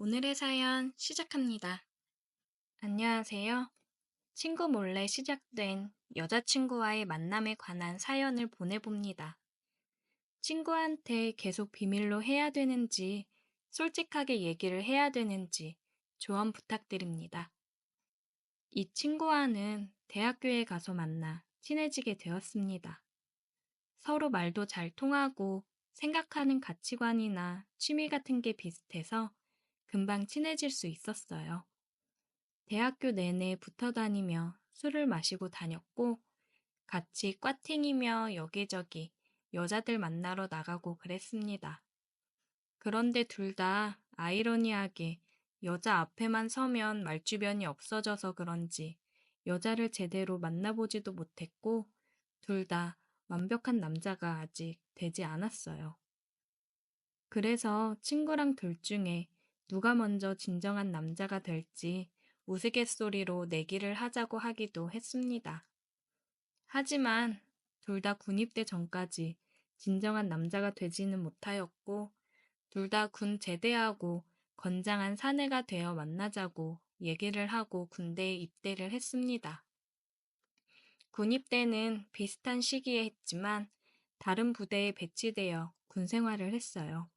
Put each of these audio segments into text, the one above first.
오늘의 사연 시작합니다. 안녕하세요. 친구 몰래 시작된 여자친구와의 만남에 관한 사연을 보내봅니다. 친구한테 계속 비밀로 해야 되는지, 솔직하게 얘기를 해야 되는지 조언 부탁드립니다. 이 친구와는 대학교에 가서 만나 친해지게 되었습니다. 서로 말도 잘 통하고 생각하는 가치관이나 취미 같은 게 비슷해서 금방 친해질 수 있었어요. 대학교 내내 붙어 다니며 술을 마시고 다녔고, 같이 꽈팅이며 여기저기 여자들 만나러 나가고 그랬습니다. 그런데 둘 다 아이러니하게 여자 앞에만 서면 말주변이 없어져서 그런지 여자를 제대로 만나보지도 못했고, 둘 다 완벽한 남자가 아직 되지 않았어요. 그래서 친구랑 둘 중에 누가 먼저 진정한 남자가 될지 우스갯소리로 내기를 하자고 하기도 했습니다. 하지만 둘 다 군입대 전까지 진정한 남자가 되지는 못하였고, 둘 다 군 제대하고 건장한 사내가 되어 만나자고 얘기를 하고 군대에 입대를 했습니다. 군입대는 비슷한 시기에 했지만 다른 부대에 배치되어 군 생활을 했어요.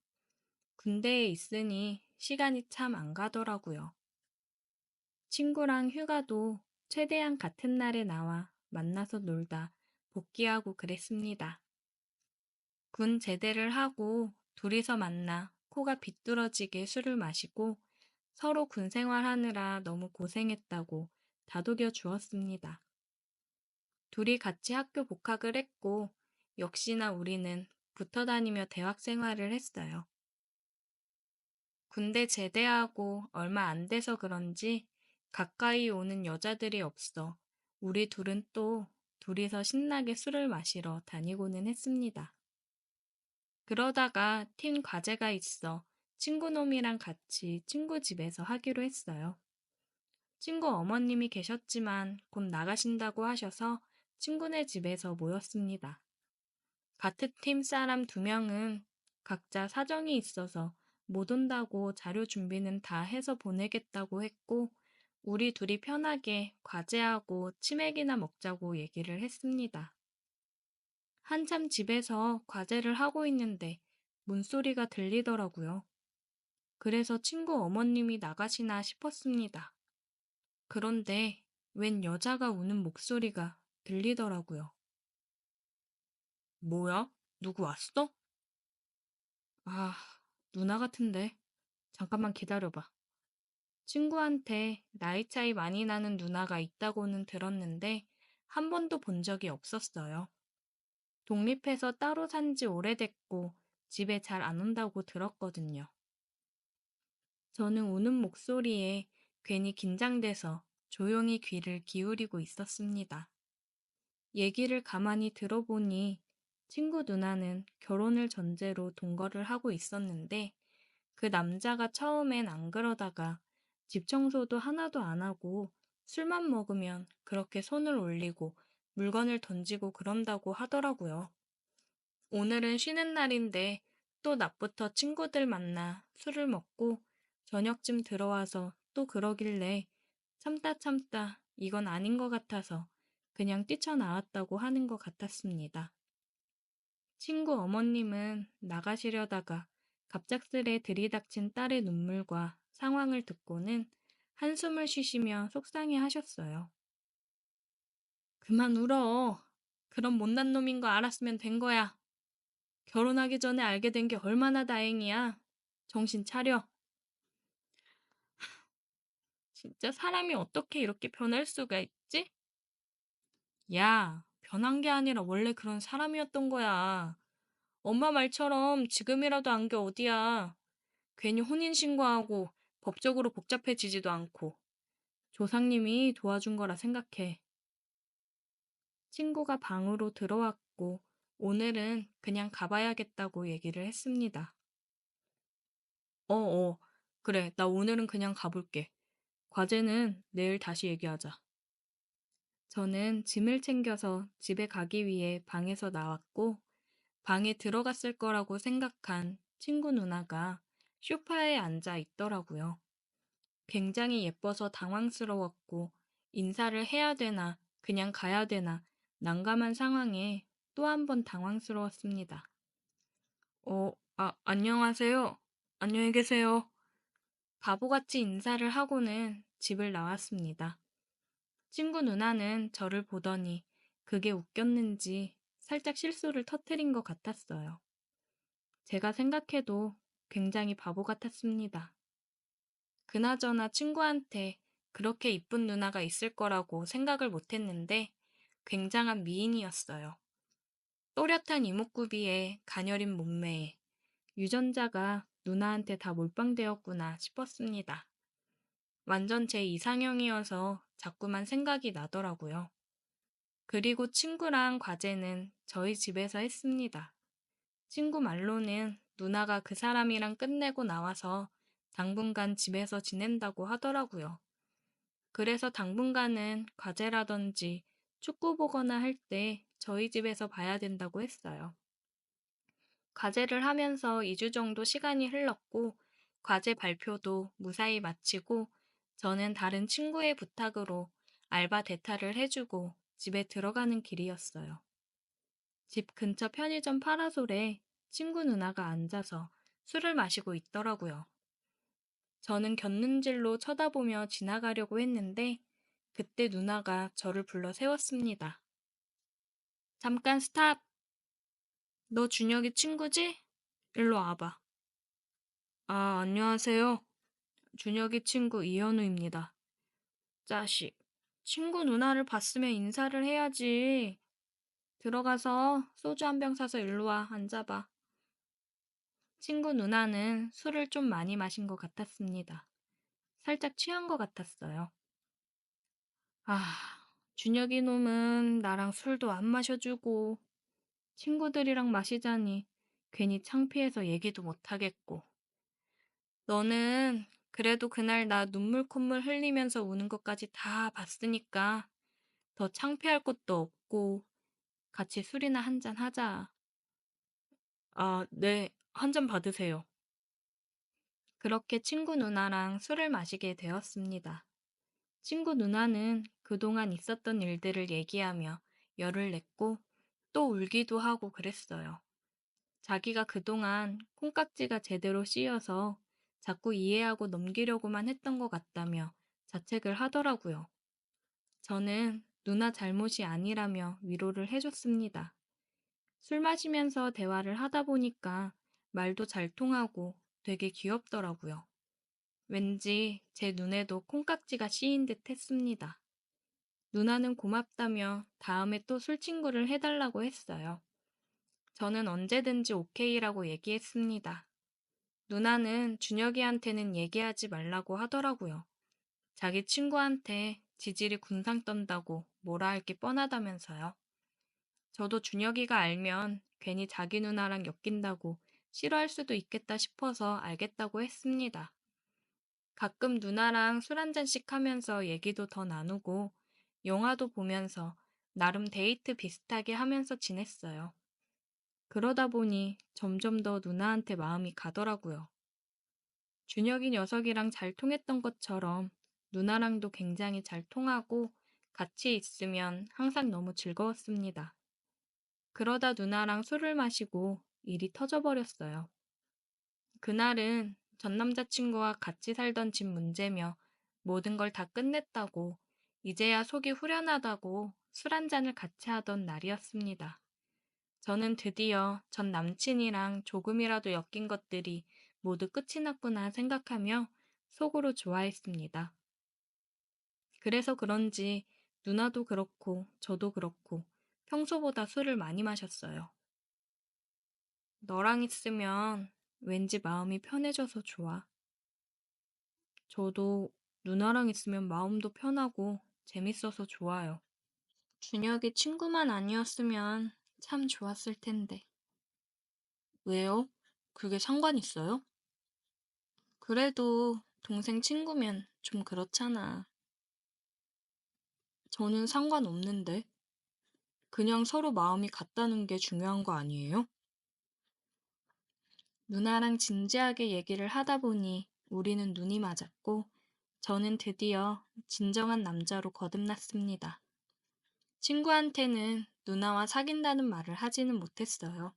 군대에 있으니 시간이 참 안 가더라고요. 친구랑 휴가도 최대한 같은 날에 나와 만나서 놀다 복귀하고 그랬습니다. 군 제대를 하고 둘이서 만나 코가 비뚤어지게 술을 마시고 서로 군 생활하느라 너무 고생했다고 다독여 주었습니다. 둘이 같이 학교 복학을 했고 역시나 우리는 붙어 다니며 대학 생활을 했어요. 군대 제대하고 얼마 안 돼서 그런지 가까이 오는 여자들이 없어 우리 둘은 또 둘이서 신나게 술을 마시러 다니고는 했습니다. 그러다가 팀 과제가 있어 친구놈이랑 같이 친구 집에서 하기로 했어요. 친구 어머님이 계셨지만 곧 나가신다고 하셔서 친구네 집에서 모였습니다. 같은 팀 사람 2명은 각자 사정이 있어서 못 온다고 자료 준비는 다 해서 보내겠다고 했고, 우리 둘이 편하게 과제하고 치맥이나 먹자고 얘기를 했습니다. 한참 집에서 과제를 하고 있는데 문소리가 들리더라고요. 그래서 친구 어머님이 나가시나 싶었습니다. 그런데 웬 여자가 우는 목소리가 들리더라고요. 뭐야? 누구 왔어? 아, 누나 같은데. 잠깐만 기다려봐. 친구한테 나이 차이 많이 나는 누나가 있다고는 들었는데 한 번도 본 적이 없었어요. 독립해서 따로 산지 오래됐고 집에 잘 안 온다고 들었거든요. 저는 우는 목소리에 괜히 긴장돼서 조용히 귀를 기울이고 있었습니다. 얘기를 가만히 들어보니 친구 누나는 결혼을 전제로 동거를 하고 있었는데 그 남자가 처음엔 안 그러다가 집 청소도 하나도 안 하고 술만 먹으면 그렇게 손을 올리고 물건을 던지고 그런다고 하더라고요. 오늘은 쉬는 날인데 또 낮부터 친구들 만나 술을 먹고 저녁쯤 들어와서 또 그러길래 참다 참다 이건 아닌 것 같아서 그냥 뛰쳐나왔다고 하는 것 같았습니다. 친구 어머님은 나가시려다가 갑작스레 들이닥친 딸의 눈물과 상황을 듣고는 한숨을 쉬시며 속상해 하셨어요. 그만 울어. 그런 못난 놈인 거 알았으면 된 거야. 결혼하기 전에 알게 된 게 얼마나 다행이야. 정신 차려. 진짜 사람이 어떻게 이렇게 변할 수가 있지? 야, 변한 게 아니라 원래 그런 사람이었던 거야. 엄마 말처럼 지금이라도 안 게 어디야. 괜히 혼인신고하고 법적으로 복잡해지지도 않고 조상님이 도와준 거라 생각해. 친구가 방으로 들어왔고 오늘은 그냥 가봐야겠다고 얘기를 했습니다. 어, 그래. 나 오늘은 그냥 가볼게. 과제는 내일 다시 얘기하자. 저는 짐을 챙겨서 집에 가기 위해 방에서 나왔고 방에 들어갔을 거라고 생각한 친구 누나가 소파에 앉아 있더라고요. 굉장히 예뻐서 당황스러웠고, 인사를 해야 되나, 그냥 가야 되나, 난감한 상황에 또 한 번 당황스러웠습니다. 안녕하세요. 안녕히 계세요. 바보같이 인사를 하고는 집을 나왔습니다. 친구 누나는 저를 보더니 그게 웃겼는지 살짝 실수를 터뜨린 것 같았어요. 제가 생각해도 굉장히 바보 같았습니다. 그나저나 친구한테 그렇게 이쁜 누나가 있을 거라고 생각을 못 했는데 굉장한 미인이었어요. 또렷한 이목구비에 가녀린 몸매에 유전자가 누나한테 다 몰빵되었구나 싶었습니다. 완전 제 이상형이어서 자꾸만 생각이 나더라고요. 그리고 친구랑 과제는 저희 집에서 했습니다. 친구 말로는 누나가 그 사람이랑 끝내고 나와서 당분간 집에서 지낸다고 하더라고요. 그래서 당분간은 과제라든지 축구 보거나 할 때 저희 집에서 봐야 된다고 했어요. 과제를 하면서 2주 정도 시간이 흘렀고, 과제 발표도 무사히 마치고, 저는 다른 친구의 부탁으로 알바 대타를 해주고 집에 들어가는 길이었어요. 집 근처 편의점 파라솔에 친구 누나가 앉아서 술을 마시고 있더라고요. 저는 곁눈질로 쳐다보며 지나가려고 했는데, 그때 누나가 저를 불러 세웠습니다. 잠깐 스탑! 너 준혁이 친구지? 일로 와봐. 안녕하세요. 준혁이 친구 이현우입니다. 자식, 친구 누나를 봤으면 인사를 해야지. 들어가서 소주 한 병 사서 일로 와, 앉아봐. 친구 누나는 술을 좀 많이 마신 것 같았습니다. 살짝 취한 것 같았어요. 준혁이 놈은 나랑 술도 안 마셔주고, 친구들이랑 마시자니 괜히 창피해서 얘기도 못하겠고. 너는 그래도 그날 나 눈물 콧물 흘리면서 우는 것까지 다 봤으니까 더 창피할 것도 없고 같이 술이나 한잔 하자. 네, 한 잔 받으세요. 그렇게 친구 누나랑 술을 마시게 되었습니다. 친구 누나는 그동안 있었던 일들을 얘기하며 열을 냈고 또 울기도 하고 그랬어요. 자기가 그동안 콩깍지가 제대로 씌여서 자꾸 이해하고 넘기려고만 했던 것 같다며 자책을 하더라고요. 저는 누나 잘못이 아니라며 위로를 해줬습니다. 술 마시면서 대화를 하다 보니까 말도 잘 통하고 되게 귀엽더라고요. 왠지 제 눈에도 콩깍지가 씌인 듯 했습니다. 누나는 고맙다며 다음에 또 술친구를 해달라고 했어요. 저는 언제든지 오케이라고 얘기했습니다. 누나는 준혁이한테는 얘기하지 말라고 하더라고요. 자기 친구한테 지질이 군상 떤다고 뭐라 할 게 뻔하다면서요. 저도 준혁이가 알면 괜히 자기 누나랑 엮인다고 싫어할 수도 있겠다 싶어서 알겠다고 했습니다. 가끔 누나랑 술 한 잔씩 하면서 얘기도 더 나누고 영화도 보면서 나름 데이트 비슷하게 하면서 지냈어요. 그러다 보니 점점 더 누나한테 마음이 가더라고요. 준혁이 녀석이랑 잘 통했던 것처럼 누나랑도 굉장히 잘 통하고 같이 있으면 항상 너무 즐거웠습니다. 그러다 누나랑 술을 마시고 일이 터져버렸어요. 그날은 전 남자친구와 같이 살던 집 문제며 모든 걸 다 끝냈다고 이제야 속이 후련하다고 술 한 잔을 같이 하던 날이었습니다. 저는 드디어 전 남친이랑 조금이라도 엮인 것들이 모두 끝이 났구나 생각하며 속으로 좋아했습니다. 그래서 그런지 누나도 그렇고 저도 그렇고 평소보다 술을 많이 마셨어요. 너랑 있으면 왠지 마음이 편해져서 좋아. 저도 누나랑 있으면 마음도 편하고 재밌어서 좋아요. 준혁이 친구만 아니었으면 참 좋았을 텐데. 왜요? 그게 상관 있어요? 그래도 동생 친구면 좀 그렇잖아. 저는 상관없는데. 그냥 서로 마음이 같다는 게 중요한 거 아니에요? 누나랑 진지하게 얘기를 하다 보니 우리는 눈이 맞았고 저는 드디어 진정한 남자로 거듭났습니다. 친구한테는 누나와 사귄다는 말을 하지는 못했어요.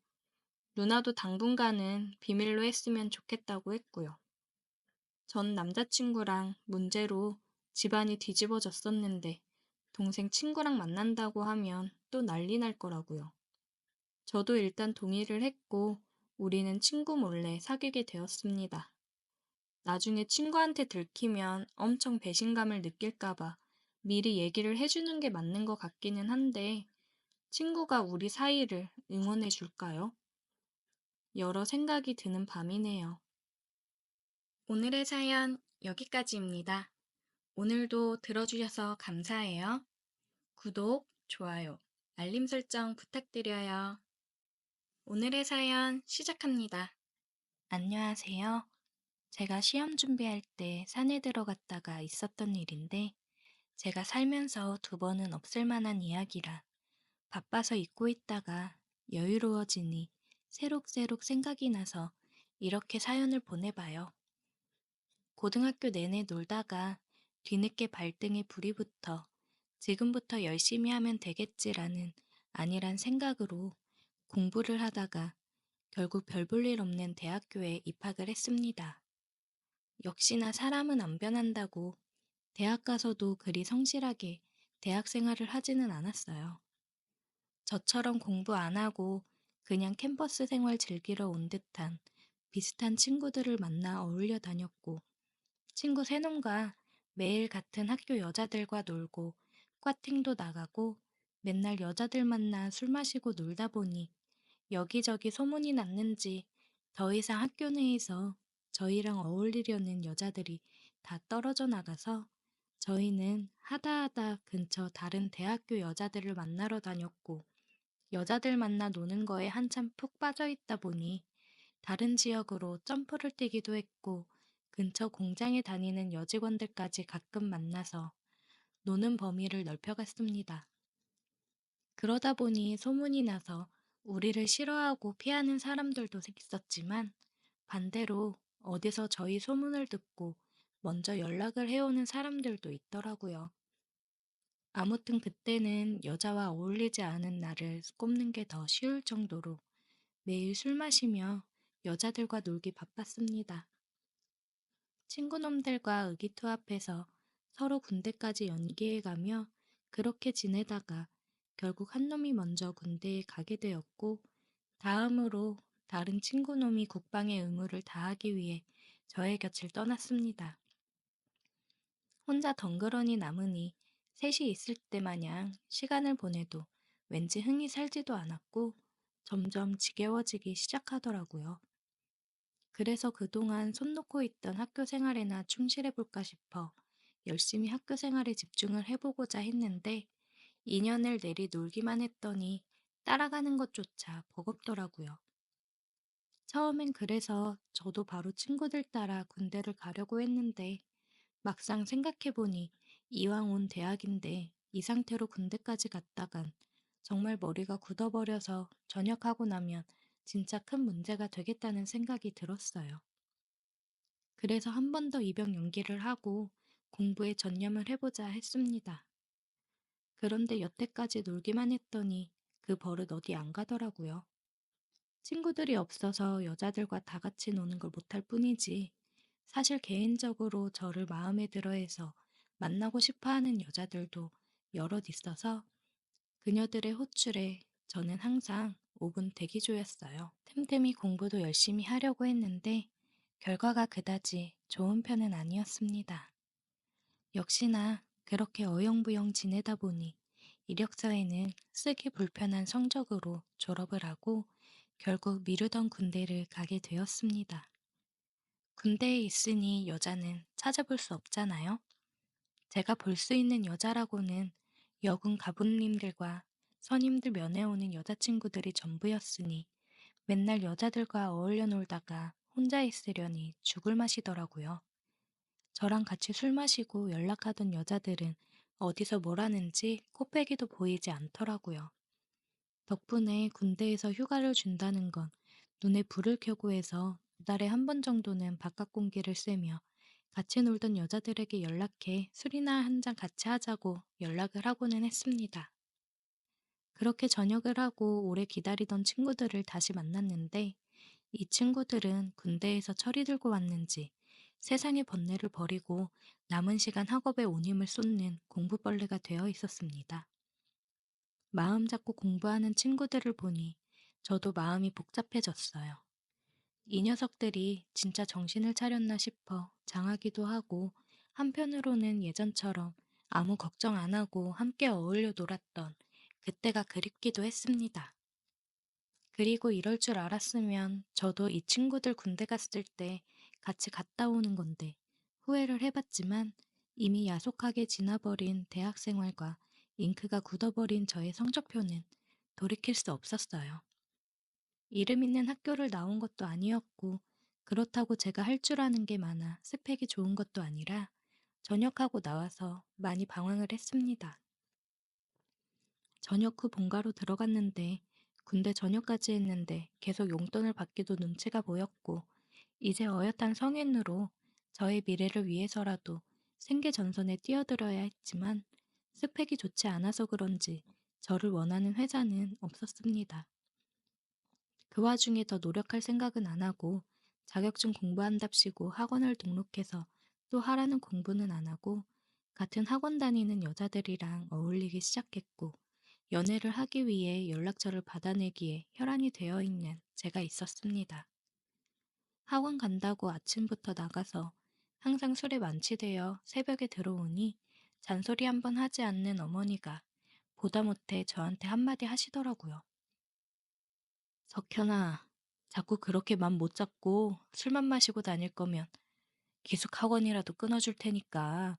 누나도 당분간은 비밀로 했으면 좋겠다고 했고요. 전 남자친구랑 문제로 집안이 뒤집어졌었는데 동생 친구랑 만난다고 하면 또 난리 날 거라고요. 저도 일단 동의를 했고 우리는 친구 몰래 사귀게 되었습니다. 나중에 친구한테 들키면 엄청 배신감을 느낄까봐 미리 얘기를 해주는 게 맞는 것 같기는 한데 친구가 우리 사이를 응원해 줄까요? 여러 생각이 드는 밤이네요. 오늘의 사연 여기까지입니다. 오늘도 들어주셔서 감사해요. 구독, 좋아요, 알림 설정 부탁드려요. 오늘의 사연 시작합니다. 안녕하세요. 제가 시험 준비할 때 산에 들어갔다가 있었던 일인데 제가 살면서 두 번은 없을 만한 이야기라 바빠서 잊고 있다가 여유로워지니 새록새록 생각이 나서 이렇게 사연을 보내봐요. 고등학교 내내 놀다가 뒤늦게 발등에 불이 붙어 지금부터 열심히 하면 되겠지라는 안일한 생각으로 공부를 하다가 결국 별 볼 일 없는 대학교에 입학을 했습니다. 역시나 사람은 안 변한다고 대학 가서도 그리 성실하게 대학 생활을 하지는 않았어요. 저처럼 공부 안 하고 그냥 캠퍼스 생활 즐기러 온 듯한 비슷한 친구들을 만나 어울려 다녔고 친구 세 놈과 매일 같은 학교 여자들과 놀고 과팅도 나가고 맨날 여자들 만나 술 마시고 놀다 보니 여기저기 소문이 났는지 더 이상 학교 내에서 저희랑 어울리려는 여자들이 다 떨어져 나가서 저희는 하다하다 근처 다른 대학교 여자들을 만나러 다녔고 여자들 만나 노는 거에 한참 푹 빠져 있다 보니 다른 지역으로 점프를 뛰기도 했고 근처 공장에 다니는 여직원들까지 가끔 만나서 노는 범위를 넓혀갔습니다. 그러다 보니 소문이 나서 우리를 싫어하고 피하는 사람들도 있었지만 반대로 어디서 저희 소문을 듣고 먼저 연락을 해오는 사람들도 있더라고요. 아무튼 그때는 여자와 어울리지 않은 나를 꼽는 게 더 쉬울 정도로 매일 술 마시며 여자들과 놀기 바빴습니다. 친구놈들과 의기투합해서 서로 군대까지 연기해가며 그렇게 지내다가 결국 한 놈이 먼저 군대에 가게 되었고 다음으로 다른 친구놈이 국방의 의무를 다하기 위해 저의 곁을 떠났습니다. 혼자 덩그러니 남으니 셋이 있을 때 마냥 시간을 보내도 왠지 흥이 살지도 않았고 점점 지겨워지기 시작하더라고요. 그래서 그동안 손 놓고 있던 학교 생활에나 충실해볼까 싶어 열심히 학교 생활에 집중을 해보고자 했는데 2년을 내리 놀기만 했더니 따라가는 것조차 버겁더라고요. 처음엔 그래서 저도 바로 친구들 따라 군대를 가려고 했는데 막상 생각해보니 이왕 온 대학인데 이 상태로 군대까지 갔다간 정말 머리가 굳어버려서 전역하고 나면 진짜 큰 문제가 되겠다는 생각이 들었어요. 그래서 한 번 더 입영 연기를 하고 공부에 전념을 해보자 했습니다. 그런데 여태까지 놀기만 했더니 그 버릇 어디 안 가더라고요. 친구들이 없어서 여자들과 다 같이 노는 걸 못할 뿐이지 사실 개인적으로 저를 마음에 들어 해서 만나고 싶어 하는 여자들도 여럿 있어서 그녀들의 호출에 저는 항상 5분 대기조였어요. 틈틈이 공부도 열심히 하려고 했는데 결과가 그다지 좋은 편은 아니었습니다. 역시나 그렇게 어영부영 지내다 보니 이력서에는 쓰기 불편한 성적으로 졸업을 하고 결국 미루던 군대를 가게 되었습니다. 군대에 있으니 여자는 찾아볼 수 없잖아요. 제가 볼 수 있는 여자라고는 여군 가부님들과 선임들 면회 오는 여자친구들이 전부였으니 맨날 여자들과 어울려 놀다가 혼자 있으려니 죽을 맛이더라고요. 저랑 같이 술 마시고 연락하던 여자들은 어디서 뭘 하는지 코빼기도 보이지 않더라고요. 덕분에 군대에서 휴가를 준다는 건 눈에 불을 켜고 해서 2달에 한 번 정도는 바깥 공기를 쐬며 같이 놀던 여자들에게 연락해 술이나 한 잔 같이 하자고 연락을 하고는 했습니다. 그렇게 저녁을 하고 오래 기다리던 친구들을 다시 만났는데 이 친구들은 군대에서 철이 들고 왔는지 세상의 번뇌를 버리고 남은 시간 학업에 온 힘을 쏟는 공부벌레가 되어 있었습니다. 마음 잡고 공부하는 친구들을 보니 저도 마음이 복잡해졌어요. 이 녀석들이 진짜 정신을 차렸나 싶어 장하기도 하고 한편으로는 예전처럼 아무 걱정 안 하고 함께 어울려 놀았던 그때가 그립기도 했습니다. 그리고 이럴 줄 알았으면 저도 이 친구들 군대 갔을 때 같이 갔다 오는 건데 후회를 해봤지만 이미 야속하게 지나버린 대학 생활과 잉크가 굳어버린 저의 성적표는 돌이킬 수 없었어요. 이름 있는 학교를 나온 것도 아니었고 그렇다고 제가 할 줄 아는 게 많아 스펙이 좋은 것도 아니라 전역하고 나와서 많이 방황을 했습니다. 전역 후 본가로 들어갔는데 군대 전역까지 했는데 계속 용돈을 받기도 눈치가 보였고 이제 어엿한 성인으로 저의 미래를 위해서라도 생계전선에 뛰어들어야 했지만 스펙이 좋지 않아서 그런지 저를 원하는 회사는 없었습니다. 그 와중에 더 노력할 생각은 안 하고 자격증 공부한답시고 학원을 등록해서 또 하라는 공부는 안 하고 같은 학원 다니는 여자들이랑 어울리기 시작했고 연애를 하기 위해 연락처를 받아내기에 혈안이 되어 있는 제가 있었습니다. 학원 간다고 아침부터 나가서 항상 술에 만취되어 새벽에 들어오니 잔소리 한 번 하지 않는 어머니가 보다 못해 저한테 한마디 하시더라고요. 석현아, 자꾸 그렇게 맘 못 잡고 술만 마시고 다닐 거면 기숙 학원이라도 끊어줄 테니까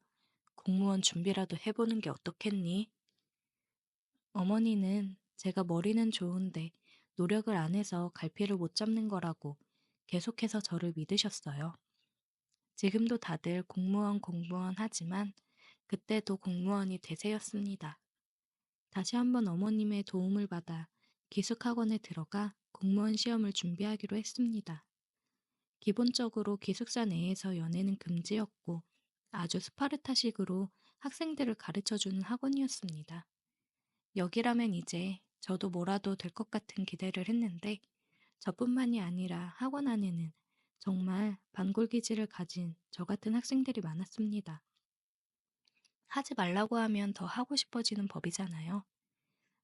공무원 준비라도 해보는 게 어떻겠니? 어머니는 제가 머리는 좋은데 노력을 안 해서 갈피를 못 잡는 거라고 계속해서 저를 믿으셨어요. 지금도 다들 공무원 하지만 그때도 공무원이 대세였습니다. 다시 한번 어머님의 도움을 받아 기숙학원에 들어가 공무원 시험을 준비하기로 했습니다. 기본적으로 기숙사 내에서 연애는 금지였고 아주 스파르타식으로 학생들을 가르쳐주는 학원이었습니다. 여기라면 이제 저도 뭐라도 될 것 같은 기대를 했는데 저뿐만이 아니라 학원 안에는 정말 반골기질을 가진 저 같은 학생들이 많았습니다. 하지 말라고 하면 더 하고 싶어지는 법이잖아요.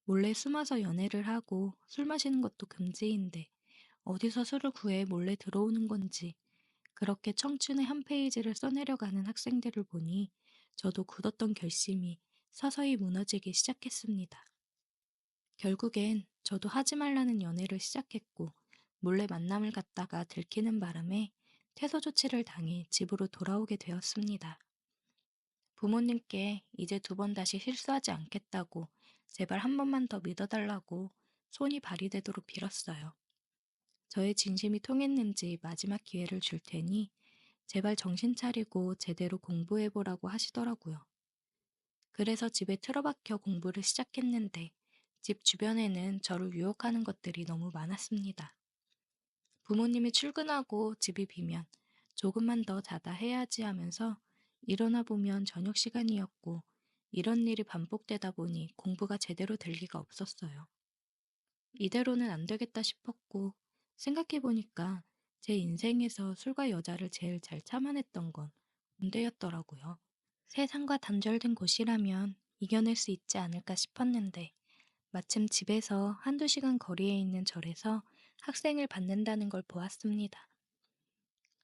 몰래 숨어서 연애를 하고 술 마시는 것도 금지인데 어디서 술을 구해 몰래 들어오는 건지 그렇게 청춘의 한 페이지를 써내려가는 학생들을 보니 저도 굳었던 결심이 서서히 무너지기 시작했습니다. 결국엔 저도 하지 말라는 연애를 시작했고 몰래 만남을 갖다가 들키는 바람에 퇴소 조치를 당해 집으로 돌아오게 되었습니다. 부모님께 이제 2번 다시 실수하지 않겠다고 제발 한 번만 더 믿어달라고 손이 발이 되도록 빌었어요. 저의 진심이 통했는지 마지막 기회를 줄 테니 제발 정신 차리고 제대로 공부해보라고 하시더라고요. 그래서 집에 틀어박혀 공부를 시작했는데 집 주변에는 저를 유혹하는 것들이 너무 많았습니다. 부모님이 출근하고 집이 비면 조금만 더 자다 해야지 하면서 일어나 보면 저녁 시간이었고 이런 일이 반복되다 보니 공부가 제대로 될 리가 없었어요. 이대로는 안 되겠다 싶었고 생각해보니까 제 인생에서 술과 여자를 제일 잘 참아냈던 건 군대였더라고요. 세상과 단절된 곳이라면 이겨낼 수 있지 않을까 싶었는데 마침 집에서 한두 시간 거리에 있는 절에서 학생을 받는다는 걸 보았습니다.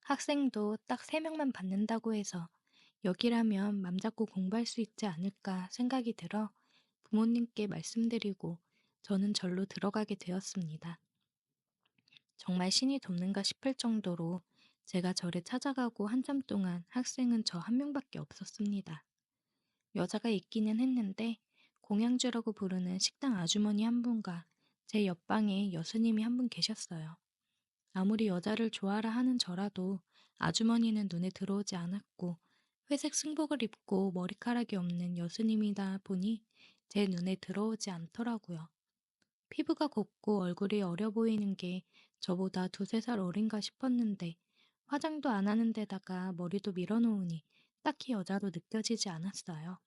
학생도 딱 3명만 받는다고 해서 여기라면 맘 잡고 공부할 수 있지 않을까 생각이 들어 부모님께 말씀드리고 저는 절로 들어가게 되었습니다. 정말 신이 돕는가 싶을 정도로 제가 절에 찾아가고 한참 동안 학생은 저 한 명밖에 없었습니다. 여자가 있기는 했는데 공양주라고 부르는 식당 아주머니 한 분과 제 옆방에 여수님이 한 분 계셨어요. 아무리 여자를 좋아라 하는 저라도 아주머니는 눈에 들어오지 않았고 회색 승복을 입고 머리카락이 없는 여수님이다 보니 제 눈에 들어오지 않더라고요. 피부가 곱고 얼굴이 어려 보이는 게 저보다 두세 살 어린가 싶었는데 화장도 안 하는 데다가 머리도 밀어놓으니 딱히 여자로 느껴지지 않았어요.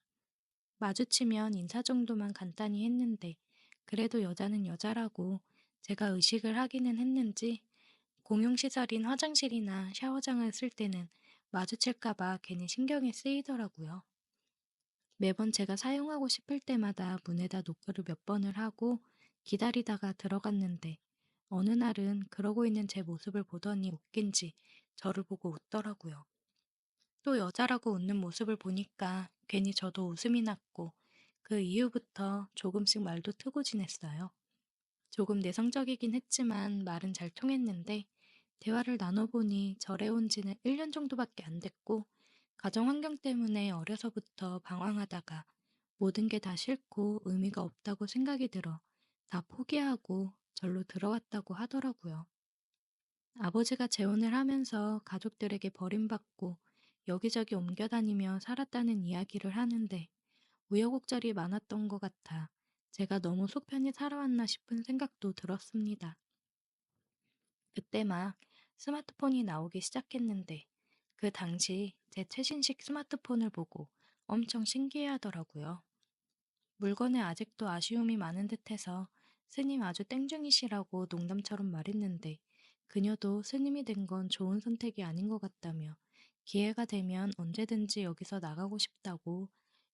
마주치면 인사 정도만 간단히 했는데 그래도 여자는 여자라고 제가 의식을 하기는 했는지 공용시설인 화장실이나 샤워장을 쓸 때는 마주칠까봐 괜히 신경이 쓰이더라고요. 매번 제가 사용하고 싶을 때마다 문에다 노크를 몇 번을 하고 기다리다가 들어갔는데 어느 날은 그러고 있는 제 모습을 보더니 웃긴지 저를 보고 웃더라고요. 또 여자라고 웃는 모습을 보니까 괜히 저도 웃음이 났고 그 이후부터 조금씩 말도 트고 지냈어요. 조금 내성적이긴 했지만 말은 잘 통했는데 대화를 나눠보니 절에 온 지는 1년 정도밖에 안 됐고 가정 환경 때문에 어려서부터 방황하다가 모든 게 다 싫고 의미가 없다고 생각이 들어 다 포기하고 절로 들어왔다고 하더라고요. 아버지가 재혼을 하면서 가족들에게 버림받고 여기저기 옮겨 다니며 살았다는 이야기를 하는데 우여곡절이 많았던 것 같아 제가 너무 속편히 살아왔나 싶은 생각도 들었습니다. 그때 막 스마트폰이 나오기 시작했는데 그 당시 제 최신식 스마트폰을 보고 엄청 신기해 하더라고요. 물건에 아직도 아쉬움이 많은 듯해서 스님 아주 땡중이시라고 농담처럼 말했는데 그녀도 스님이 된 건 좋은 선택이 아닌 것 같다며 기회가 되면 언제든지 여기서 나가고 싶다고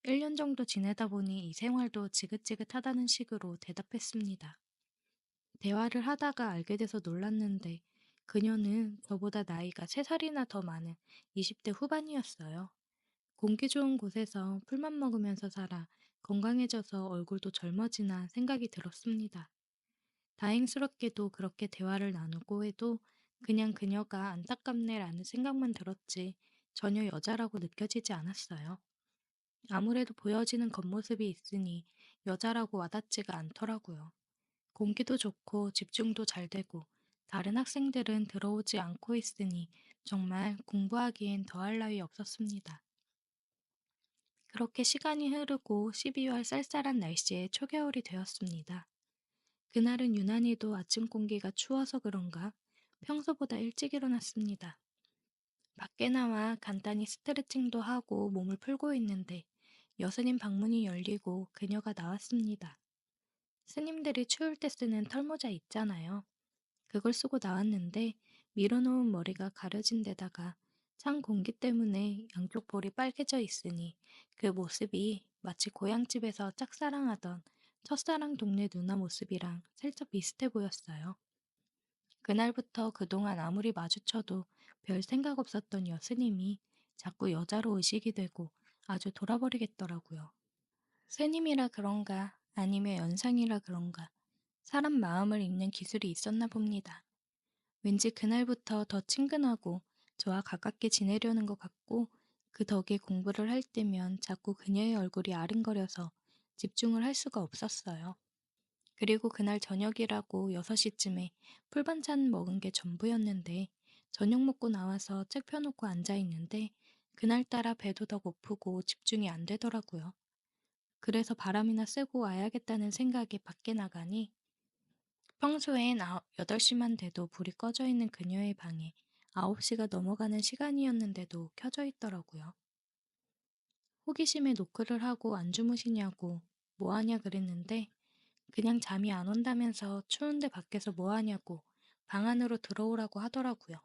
1년 정도 지내다 보니 이 생활도 지긋지긋하다는 식으로 대답했습니다. 대화를 하다가 알게 돼서 놀랐는데 그녀는 저보다 나이가 3살이나 더 많은 20대 후반이었어요. 공기 좋은 곳에서 풀만 먹으면서 살아 건강해져서 얼굴도 젊어지나 생각이 들었습니다. 다행스럽게도 그렇게 대화를 나누고 해도 그냥 그녀가 안타깝네라는 생각만 들었지 전혀 여자라고 느껴지지 않았어요. 아무래도 보여지는 겉모습이 있으니 여자라고 와닿지가 않더라고요. 공기도 좋고 집중도 잘 되고 다른 학생들은 들어오지 않고 있으니 정말 공부하기엔 더할 나위 없었습니다. 그렇게 시간이 흐르고 12월 쌀쌀한 날씨에 초겨울이 되었습니다. 그날은 유난히도 아침 공기가 추워서 그런가 평소보다 일찍 일어났습니다. 밖에 나와 간단히 스트레칭도 하고 몸을 풀고 있는데 여스님 방문이 열리고 그녀가 나왔습니다. 스님들이 추울 때 쓰는 털모자 있잖아요. 그걸 쓰고 나왔는데 밀어놓은 머리가 가려진 데다가 찬 공기 때문에 양쪽 볼이 빨개져 있으니 그 모습이 마치 고향집에서 짝사랑하던 첫사랑 동네 누나 모습이랑 살짝 비슷해 보였어요. 그날부터 그동안 아무리 마주쳐도 별 생각 없었던 여스님이 자꾸 여자로 의식이 되고 아주 돌아버리겠더라고요. 스님이라 그런가 아니면 연상이라 그런가 사람 마음을 읽는 기술이 있었나 봅니다. 왠지 그날부터 더 친근하고 저와 가깝게 지내려는 것 같고 그 덕에 공부를 할 때면 자꾸 그녀의 얼굴이 아른거려서 집중을 할 수가 없었어요. 그리고 그날 저녁이라고 6시쯤에 풀반찬 먹은 게 전부였는데 저녁 먹고 나와서 책 펴놓고 앉아 있는데 그날따라 배도 더 고프고 집중이 안 되더라고요. 그래서 바람이나 쐬고 와야겠다는 생각에 밖에 나가니 평소엔 8시만 돼도 불이 꺼져 있는 그녀의 방에 9시가 넘어가는 시간이었는데도 켜져 있더라고요. 호기심에 노크를 하고 안 주무시냐고 뭐 하냐 그랬는데 그냥 잠이 안 온다면서 추운데 밖에서 뭐 하냐고 방 안으로 들어오라고 하더라고요.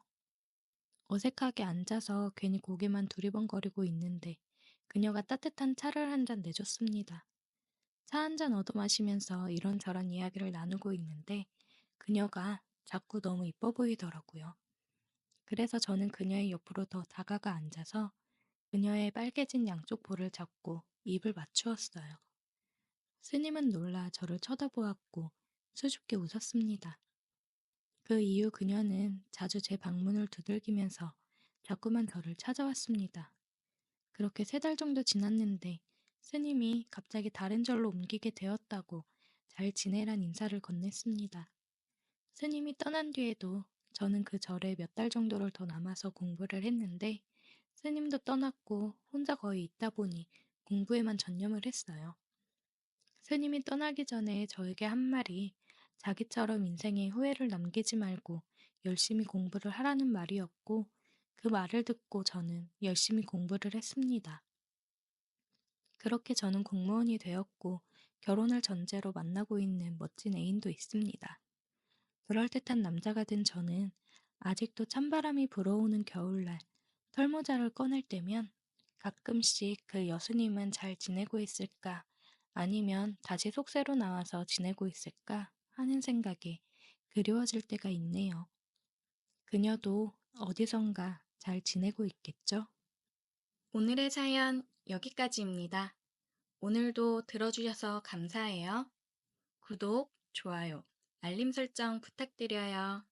어색하게 앉아서 괜히 고개만 두리번거리고 있는데 그녀가 따뜻한 차를 한 잔 내줬습니다. 차 한 잔 얻어 마시면서 이런저런 이야기를 나누고 있는데 그녀가 자꾸 너무 이뻐 보이더라고요. 그래서 저는 그녀의 옆으로 더 다가가 앉아서 그녀의 빨개진 양쪽 볼을 잡고 입을 맞추었어요. 스님은 놀라 저를 쳐다보았고 수줍게 웃었습니다. 그 이후 그녀는 자주 제 방문을 두들기면서 자꾸만 저를 찾아왔습니다. 그렇게 3달 정도 지났는데 스님이 갑자기 다른 절로 옮기게 되었다고 잘 지내란 인사를 건넸습니다. 스님이 떠난 뒤에도 저는 그 절에 몇 달 정도를 더 남아서 공부를 했는데 스님도 떠났고 혼자 거의 있다 보니 공부에만 전념을 했어요. 스님이 떠나기 전에 저에게 한 말이 자기처럼 인생에 후회를 남기지 말고 열심히 공부를 하라는 말이었고, 그 말을 듣고 저는 열심히 공부를 했습니다. 그렇게 저는 공무원이 되었고, 결혼을 전제로 만나고 있는 멋진 애인도 있습니다. 그럴듯한 남자가 된 저는 아직도 찬바람이 불어오는 겨울날 털모자를 꺼낼 때면 가끔씩 그 여수님은 잘 지내고 있을까, 아니면 다시 속세로 나와서 지내고 있을까 하는 생각에 그리워질 때가 있네요. 그녀도 어디선가 잘 지내고 있겠죠? 오늘의 사연 여기까지입니다. 오늘도 들어주셔서 감사해요. 구독, 좋아요, 알림 설정 부탁드려요.